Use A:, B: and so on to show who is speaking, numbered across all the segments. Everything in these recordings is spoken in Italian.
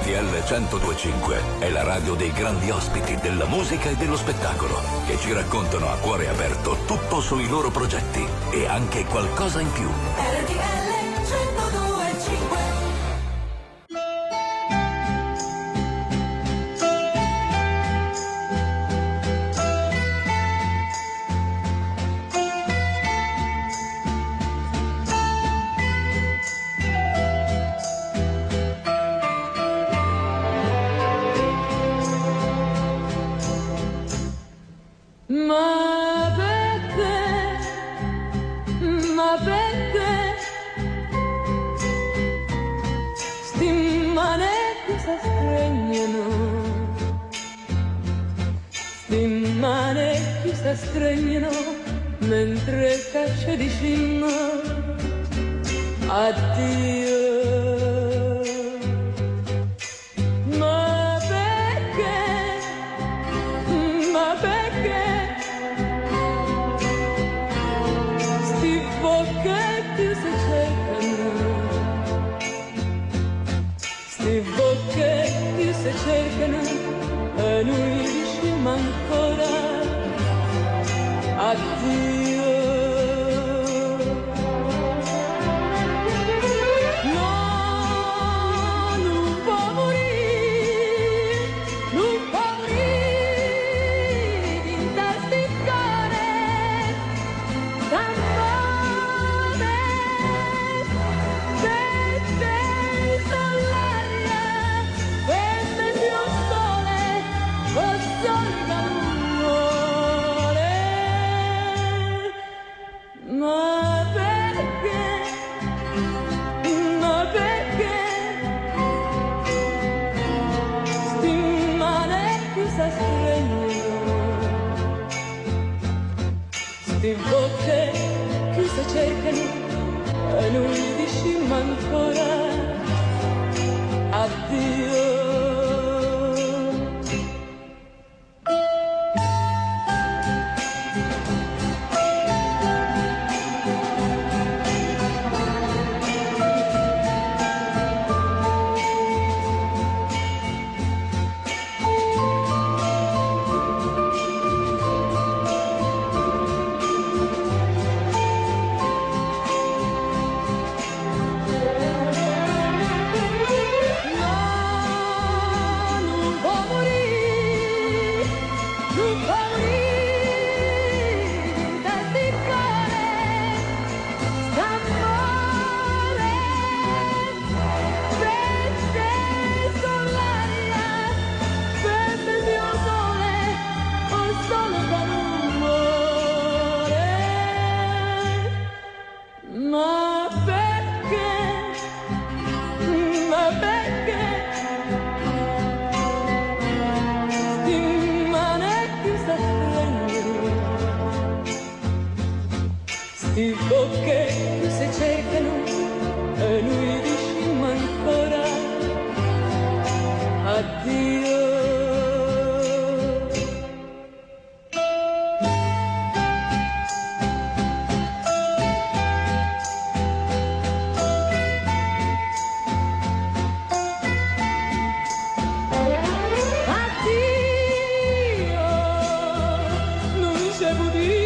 A: RTL 102.5 è la radio dei grandi ospiti della musica e dello spettacolo, che ci raccontano a cuore aperto tutto sui loro progetti e anche qualcosa in più.
B: RTL 102.5.
C: Ma perché sti manetti si stringono mentre caccia di cima addio. Ma perché sti bocchetti si cercano e noi diciamo ancora addio. No, non può morire in tasticare d'amore per te sull'aria, per me più sole, o sole d'amore. Ma perché sti manetti si stringono, sti bocche che si cercano e noi diciamo ancora addio. Sti bocche che si cercano e noi diciamo ancora addio. Addio, non c'è budio.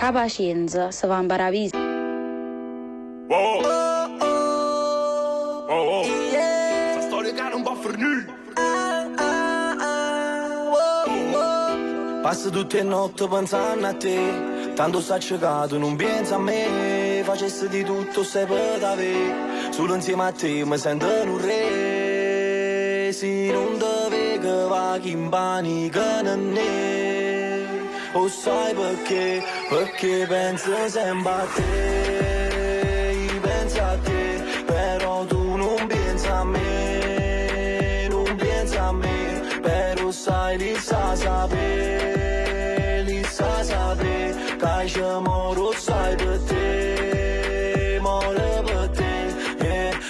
D: La pazienza si va imparare a vivere.
E: Sta storia che non va fornire. Passo tutte le notti pensando a te, tanto sta cercato, non pensa a me. Facessi di tutto se potevi, solo insieme a te mi sento un re. Se non te vedo va chi in panico non è. O sai perché? Perché penso sempre a te. Io penso a te, però tu non pensi a me. Non pensi a me, però sai, li sa sapere, Dai ci moro sai per te, moro per te,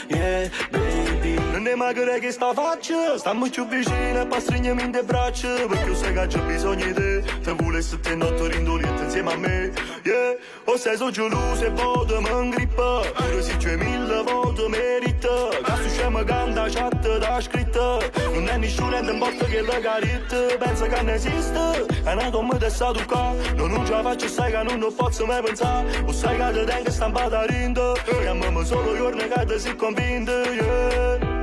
E: yeah, baby. Non è magari che sta faccia, stiamo più vicini e stringiamo in te braccia, perché sai che c'è bisogno di te, te vuole sette notte rindoliette insieme a me, yeah. O sei so geloso e voto mi ingrippa, pure se c'è 1000 volte merita, che scema canta chat da scritta, non è nessuno in porta che la caretta, pensa che non esiste, è una tomba di stato qua, non ce la faccio, sai che non posso mai pensare, o sai che te tengo stampata rinda, chiamami solo giorni che te sei convinta, yeah.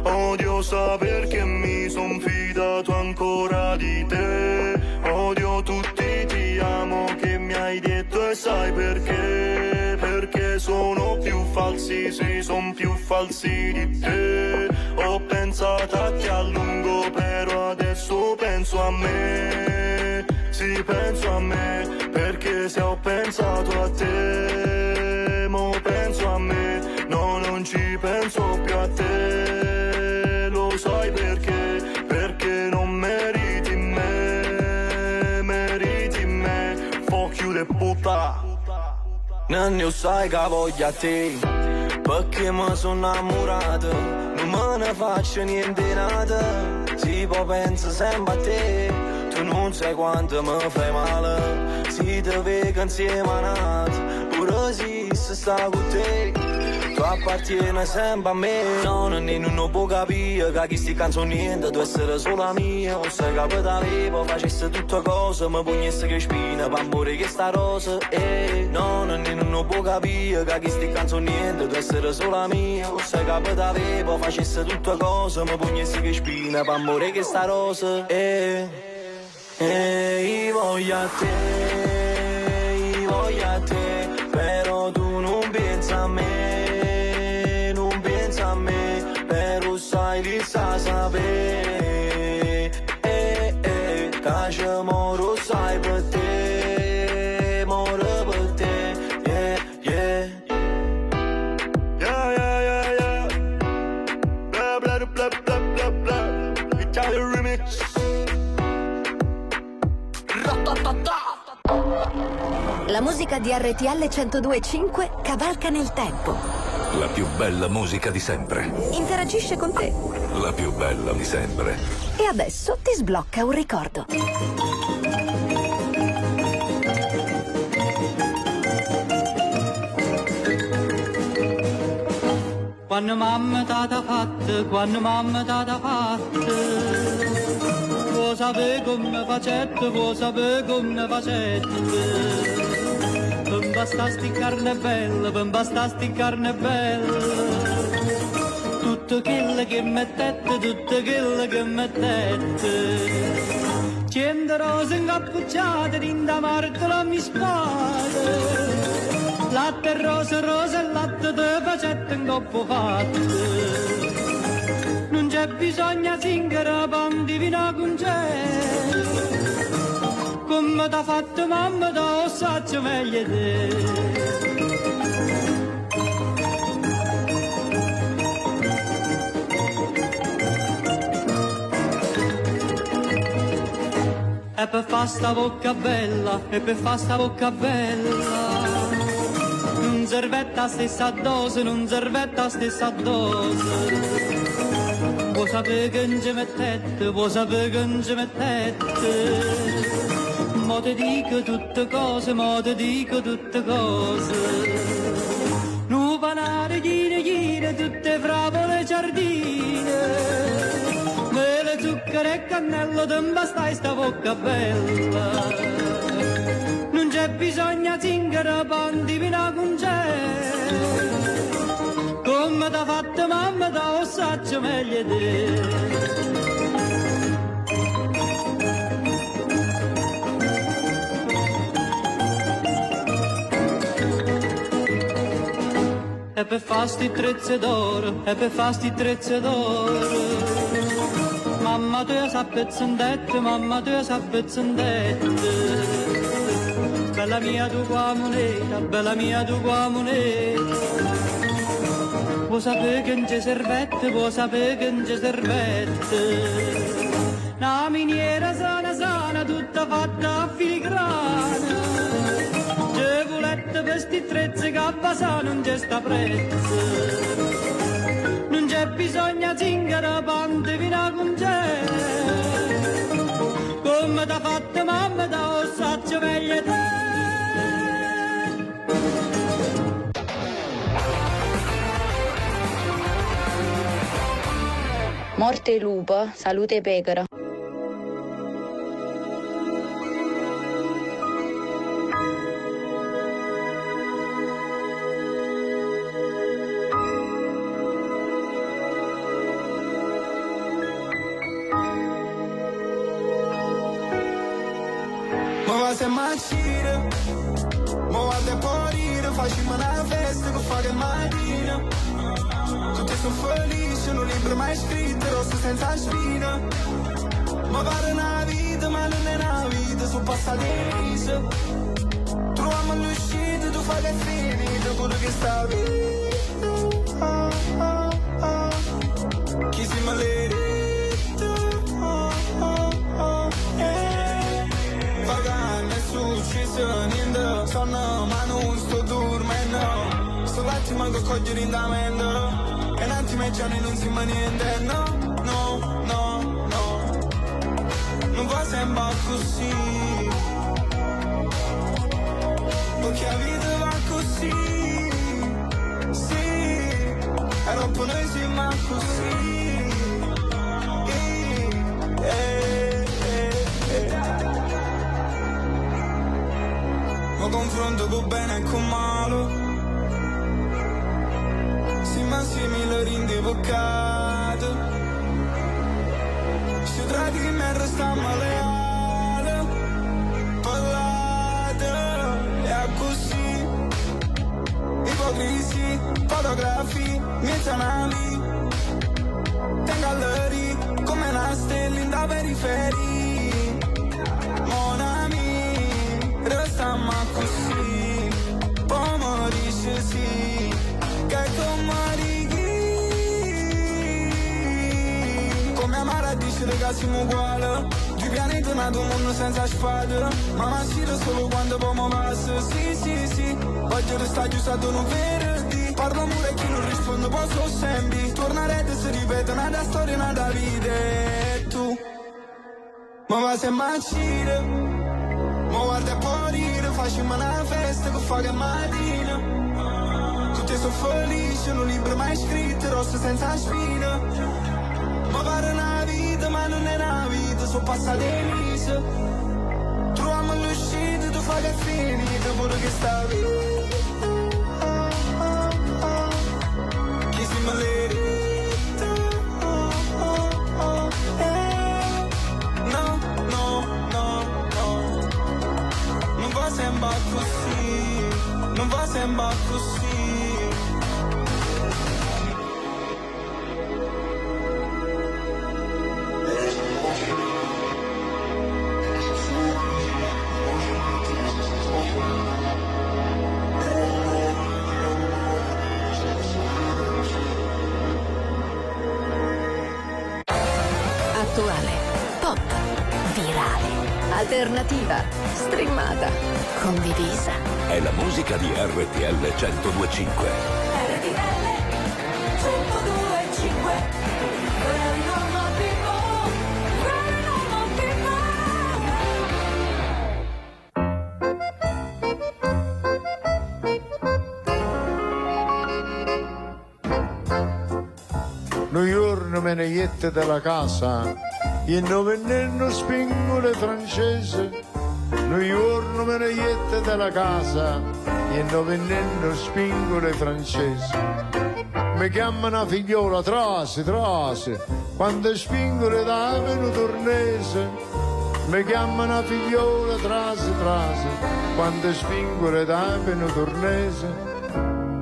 E: Odio sapere che mi son fidato ancora di te, odio tutti ti amo che mi hai detto e sai perché, perché sono più falsi, sì, son più falsi di te, ho pensato a te a lungo però adesso penso a me, sì penso a me, perché se ho pensato a te, mo penso a me, no non ci penso più a te. Sai perché? Perché non meriti me, fuck you de puta. Non ne sai che voglia te, perché mi sono innamorato, non me ne faccio niente nata, si può pensa sempre a te, tu non sai quanto mi fai male, si te vedo insieme a nato, pure se sta con te. Tu appartieni sempre a me, no, non può capire che queste canzoni niente, tu essere sola mia, o se capita vivo, facesse tutte cose, mi pugnesse che spina, per amore che sta rosa, no, non può capire che queste canzoni niente, tu essere sola mia, o se capita vivo, facesse tutte cose, mi pugnesse che spina, per amore che sta rosa, io voglio a te, però tu non pensi a me. Però sai di sa sapere, che moro sai per te, moro per te, yeah. Bla bla bla bla bla bla, Italia remix.
F: La musica di RTL 102.5 cavalca nel tempo.
A: La più bella musica di sempre.
F: Interagisce con te.
A: La più bella di sempre.
F: E adesso ti sblocca un ricordo.
C: Quando mamma t'ha fatta, quando mamma t'ha fatta, vuoi sapere come facette, vuoi sapere come facette. Non basta sti carne bella, non basta sti carne bella, tutto quello che mettete, tutto quello che mettete. 100 rose incappucciate, rinda martola mi spade, latte e rosa e latte de facette in coppo fatte. Non c'è bisogno zingara, pan divina con c'è, come t'ha fatto mamma, t'ho saggio meglio te. E per fa sta bocca bella, e per fa sta bocca bella, non servetta stessa dose, non servetta stessa dose. Vuoi sapere che non ci mettete, vuoi sapere che non ci mettete. Mo te dico tutte cose, mo te dico tutte cose. Nu panare, chine, tutte fravole giardine, mele, zucchero e cannello, te bastai sta bocca bella. Non c'è bisogno di zingara, pan divina con c'è, come t'ha fatto mamma, t'ho saggio meglio te. E per fasti trezze d'oro, e per fasti trezze d'oro, mamma tu sa pezzendette, mamma tu sa pezzendette. Bella mia tu qua moneta, bella mia tu qua moneta, vuoi sapere che non c'è servette, vuoi sapere che non c'è servette. Una miniera sana sana, tutta fatta a filigrana, sti trezzi che a Basà non c'è sta prezzo. Non c'è bisogno di zingara, pante, vina con c'è. Come t'ha fatto mamma, da ossaccio meglio te.
D: Morte lupo, salute pecora.
E: Ma va se macina, ma guarda un po' rire, facciamo una festa che fa che mattina. Tutti sono felici, un libro mai scritto, rosso senza spina. Ma pare una vita, ma non è una vita, sono passate mesi. Troviamo l'uscita, tu fai che è finito, quello che sta vita. Chi si maledetto, pagando è successo niente, sonno ma non sto dormendo. Sto l'attimo che cogliere in damento. E un attimo e giorni non si fa niente, no, no, no, no. Non va sempre così, perché la vita va così, sì. E dopo noi siamo così, Mi confronto con bene e con male, ma simile rindivocato. Si tratti che mi resta maleale, parlate, è così. Ipocrisi, fotografi, miei canali, te gallerie, come una stella in da periferia. Mon ami, restiamo così, poi morisce sì. Che come amare dice che siamo uguali. Due pianeti nato un mondo senza spade. Ma maschile solo quando poi mi passa. Sì, sì, sì. Oggi resta chiusato un venerdì. Parlo pure e chi non risponde posso sempre. Tornare si ripete nada storia, nada vita. E tu ma va se macire, ma guarda un po' rire. Facciamo una festa che fa che mattina. Tutti sono felici, un libro mai scritto, rosso senza spina. Ma pare una vita, ma non è una vita, sono passate mesi. Troviamo l'uscita, tu fai che è finito, pure che sta vita. Chi si maledetto, no, no, no, no. Non va sempre così, non va sempre così.
F: Attuale, pop, virale, alternativa, streamata, condivisa.
A: È la musica di RTL 102.5.
B: RTL 102.5. Very normal people, very normal
G: people. New York me ne jette della casa, e non venendo spingole francese. New York me ne jette della casa, e non venendo spingole francese. Mi chiamano figliola Trasi, Trasi, quando spingole da veno tornese. Mi chiamano figliola Trasi, Trasi, quando spingole da veno tornese.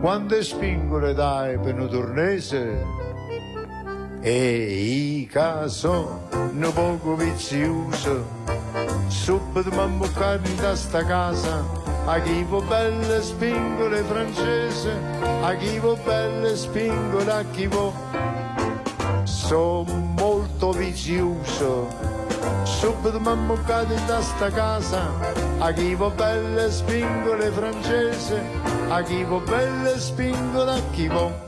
G: Quando spingole da veno tornese. E i caso un poco vizioso, subito mi bucare da sta casa. A chi vo belle spingole francese, a chi vo belle spingole, a chi vo. Sono molto vizioso, subito mi bucare da sta casa. a chi va belle spingole francese, a chi va belle spingole a chi va.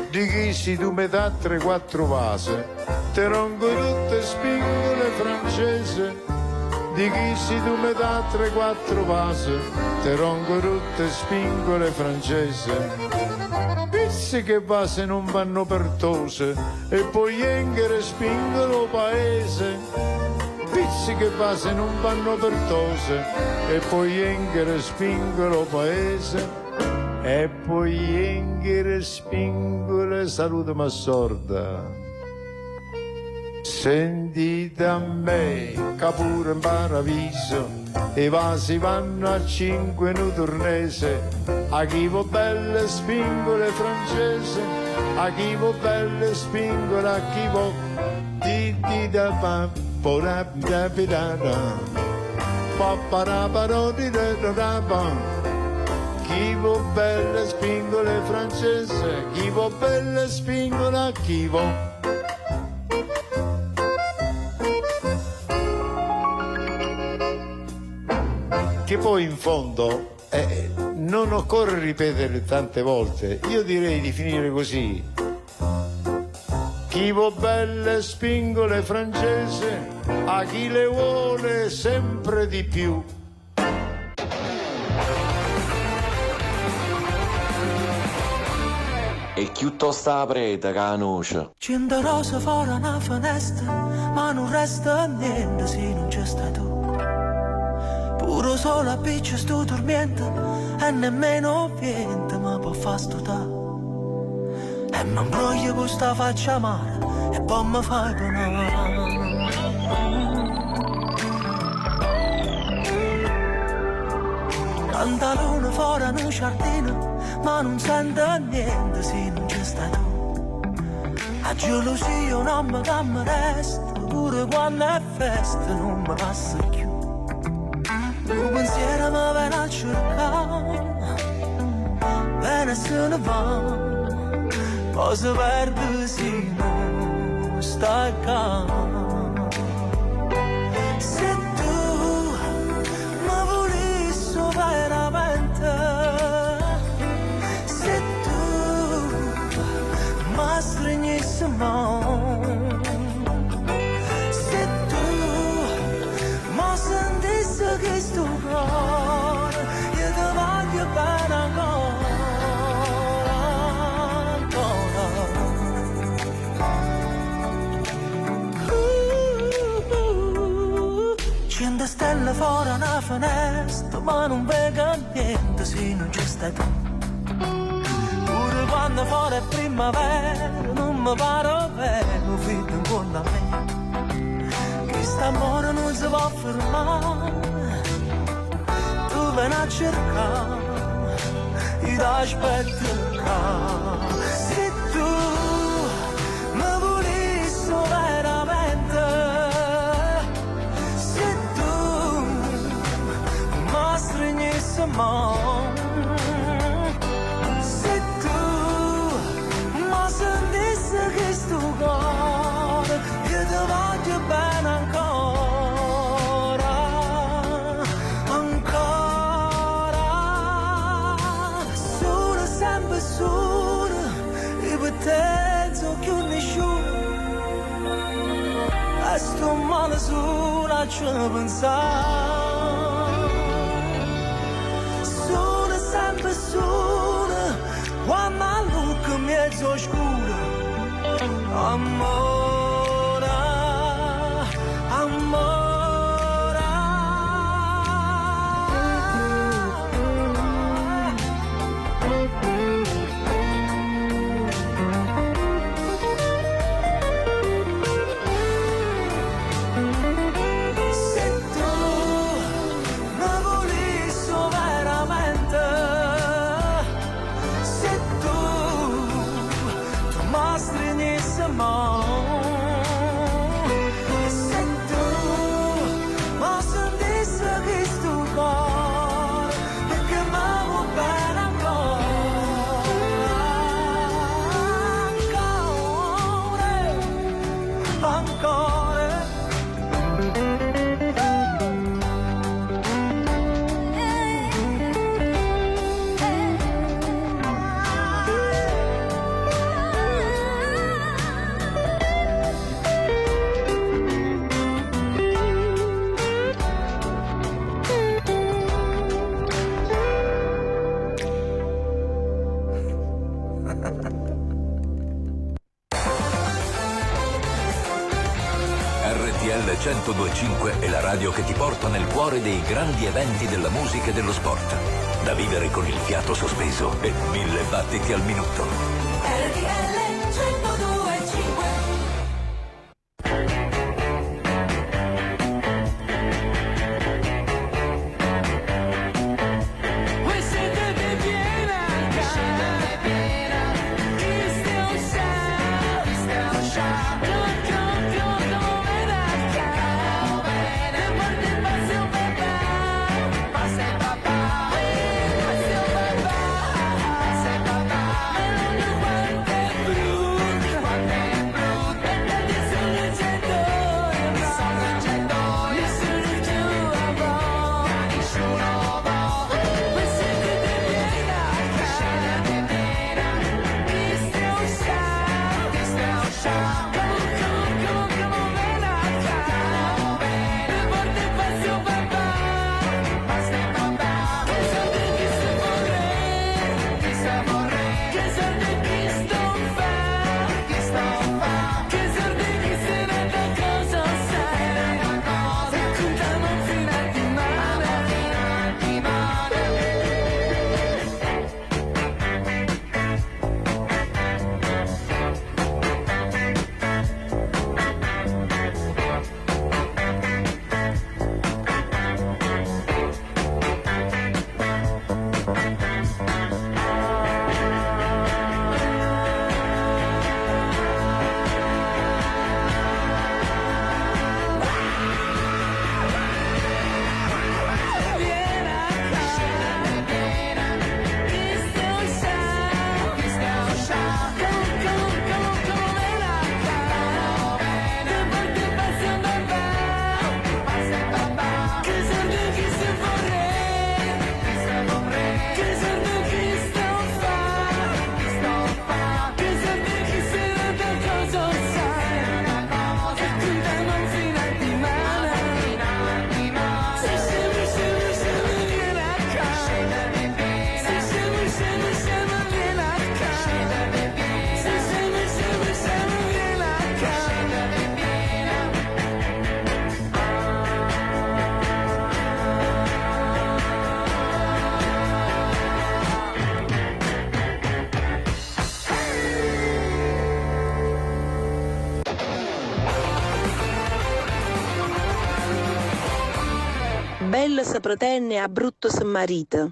G: Di chi si tu metà 3-4 vase, te ronco tutte spingole francese. Di chi si tu metà 3-4 vase, te ronco tutte spingole francese. Pizzi che vase non vanno pertose, e poi enghere spingolo paese. Pizzi che vase non vanno pertose, e poi enghere spingolo paese. E poi enghere spingole, salute ma sorda. Sentite a me, che pure in paradiso, i vasi vanno a 5 in turnese, a chi va belle spingole francese, a chi va belle spingole, a chi va di da pa pora da pirata pa para paro di da pa. Chi va belle spingole francese, chi va belle spingole a chi va. Che poi in fondo non occorre ripetere tante volte, io direi di finire così. Chi va belle spingole francese, a chi le vuole sempre di più.
H: E chiutto sta preta che la noce.
I: 100 rose fuori una finestra, ma non resta niente se non c'è stai tu. Puro solo a piccio sto dormiendo e nemmeno niente mi può far stutare. E mi imbroglio con sta faccia amara e poi mi fai penare. Canta luna fuori in un giardino, ma non sento niente se non ci stai tu. A gelosia non mi resta, pure quando è festa non mi passa più. Un pensiero mi viene a cercare, viene e se ne va, poi si perde se non stai qua. Se tu mi volissi veramente, se tu mi stringissi mano, se tu mi sentissi che sto cuore, io ti voglio bene ancora, ancora. 100 stelle fuori una finestra, ma non vedo niente se non ci stai tu. Pure quando fuori è primavera, non mi pare vero, figlio in fondo a me. Questo amore non si può fermare, tu vieni a cercare, io ti aspetto qua. Se tu mi volissi veramente, se tu mi stringissi mano, se tu mi sentissi che sto cuore, io ti voglio bene ancora, ancora. Sono sempre solo, e per te so che nessuno, e sto male solo a ci pensare. Sono sempre solo, quando la luce mezzo scura, amore, amore. Se tu mi volissi veramente, se tu mi stringissi mano, se tu mi sentissi che sto cuore, e che mi vuoi bene ancora, ancora.
A: RTL 102.5 è la radio che ti porta nel cuore dei grandi eventi della musica e dello sport. Da vivere con il fiato sospeso e 1000 battiti al minuto.
B: RTL 102.5.
J: Bello se pretenne a brutto se marita.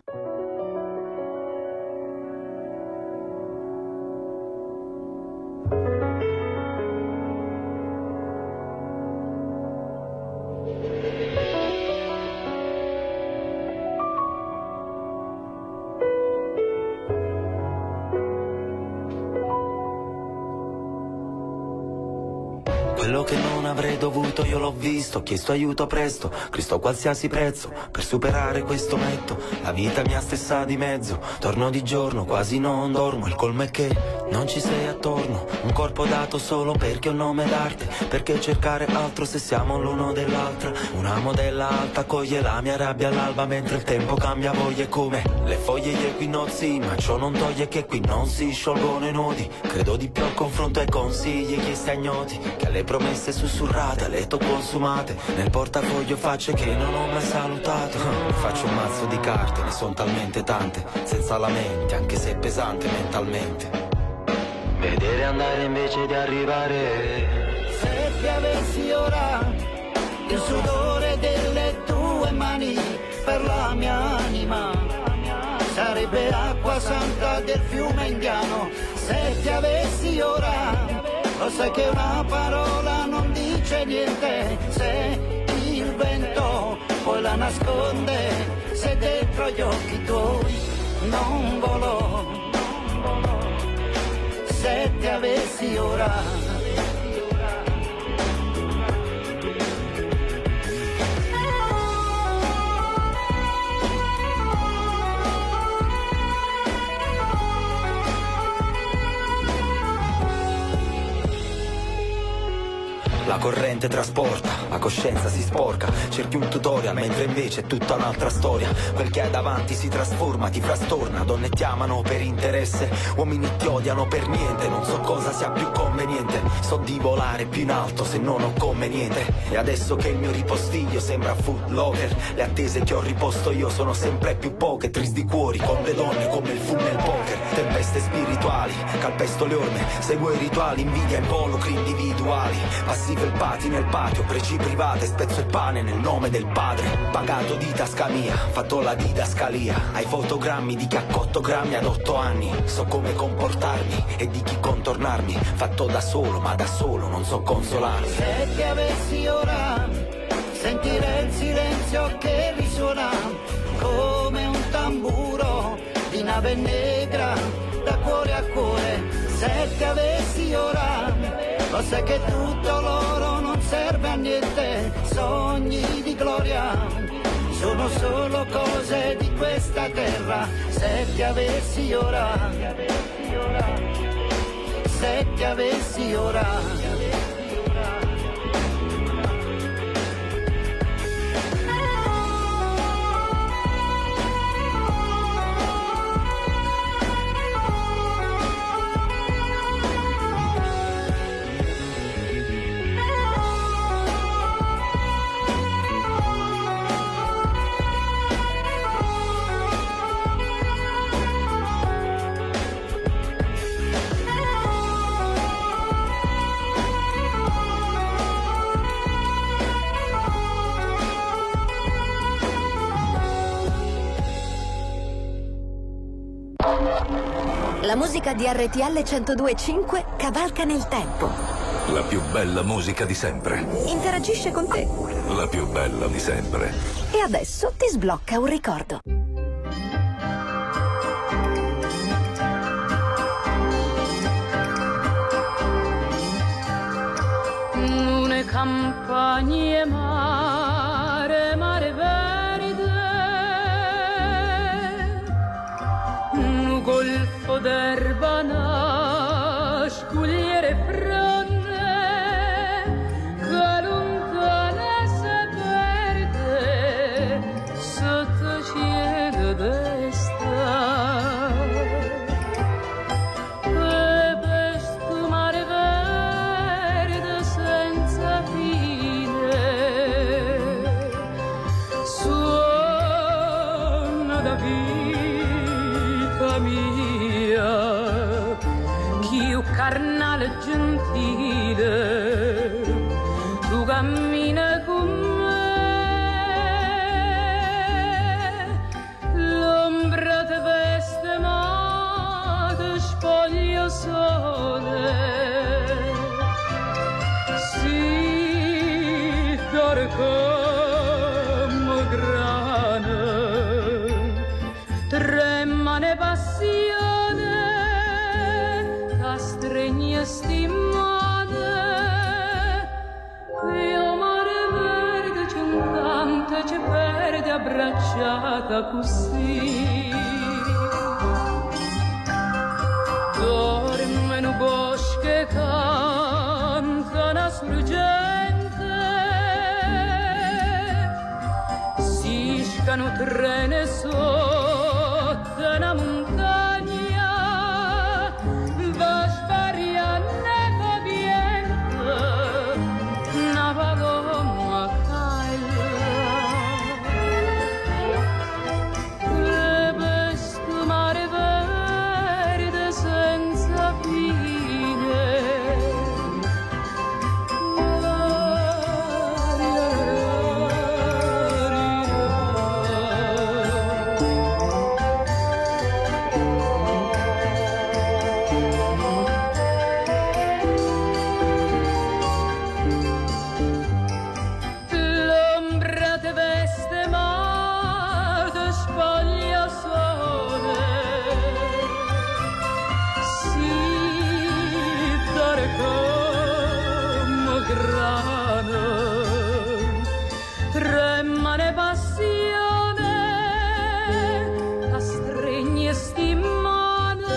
I: Quello che non avrei dovuto io l'ho visto, ho chiesto aiuto presto, Cristo a qualsiasi prezzo, per superare questo metto, la vita mi ha stessa di mezzo, torno di giorno, quasi non dormo, il colmo è che non ci sei attorno, un corpo dato solo perché è un nome d'arte, perché cercare altro se siamo l'uno dell'altra, una modella alta coglie la mia rabbia all'alba mentre il tempo cambia voglie come le foglie gli equinozi, ma ciò non toglie che qui non si sciolgono i nodi, credo di più al confronto ai consigli chiesti a ignoti, che alle promesse sussurrate, a letto consumate, nel portafoglio facce che non ho mai salutato, faccio un mazzo di carte, ne son talmente tante, senza lamenti, anche se è pesante mentalmente. Vedere andare invece di arrivare.
K: Se ti avessi ora il sudore delle tue mani per la mia anima, sarebbe acqua santa del fiume indiano. Se ti avessi ora, lo sai che una parola non dice niente. Se il vento poi la nasconde, se dentro gli occhi tuoi non volò. Se ti avessi ora.
E: la corrente trasporta, la coscienza si sporca. Cerchi un tutorial mentre invece è tutta un'altra storia. Quel che hai davanti si trasforma, ti frastorna. Donne ti amano per interesse, uomini ti odiano per niente. Non so cosa sia più conveniente, so di volare più in alto se non ho conveniente. E adesso che il mio ripostiglio sembra Foot Locker, le attese che ho riposto io sono sempre più poche. Tristi cuori con le donne come il fu nel poker. Tempeste spirituali, calpesto le orme, seguo i rituali, invidia involucri individuali. Passi felpati nel patio, pregi private, spezzo il pane nel nome del padre. Pagato di tasca mia, fatto la didascalia. Ai fotogrammi di chi ha cotto grammi ad 8 anni. So come comportarmi e di chi contornarmi. Fatto da solo, ma da solo non so consolarmi.
K: Se ti avessi ora, sentire il silenzio che risuona come un tamburo di nave negra, da cuore a cuore. Se ti avessi ora, lo sai che tutto l'oro non serve a niente. Sogni di gloria sono solo cose di questa terra. Se ti avessi ora, se ti avessi ora.
F: La musica di RTL 102.5 cavalca nel tempo.
A: La più bella musica di sempre.
F: Interagisce con te.
A: La più bella di sempre.
F: E adesso ti sblocca un ricordo.
C: Une campagne mare, mare verde, un golfo d'erba nascugliere fronde, che lontana se perde sotto cielo d'estate. E questo mare verde senza fine suona da vita mia, chiù carnale gentile, tu cammina con me, l'ombra te veste ma te spoglia sole, si dore come grana, tremane passione, la stregna stimate, io mare verde c'è un canto ci perde abbracciata così. Dorme in un bosco e canta una struggente, si scano trene sotto una montagna, va spariando fa viento, una paloma caila. E questo mare verde senza fine, l'ombra te veste ma te spoglia sole, si dore come grana, tremane passione, la stregna stimate,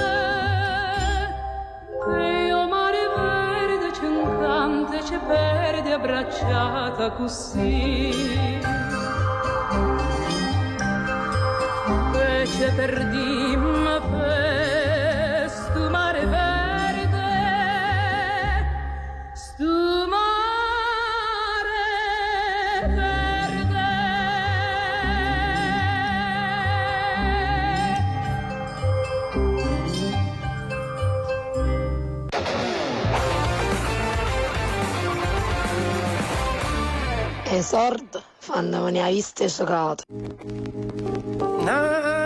C: che io mare verde c'è un canto ci perde abbracciata così. Fece per dimma per stu mare verde, stu mare verde.
L: Esord, fanno venire a vista giocata.
I: Na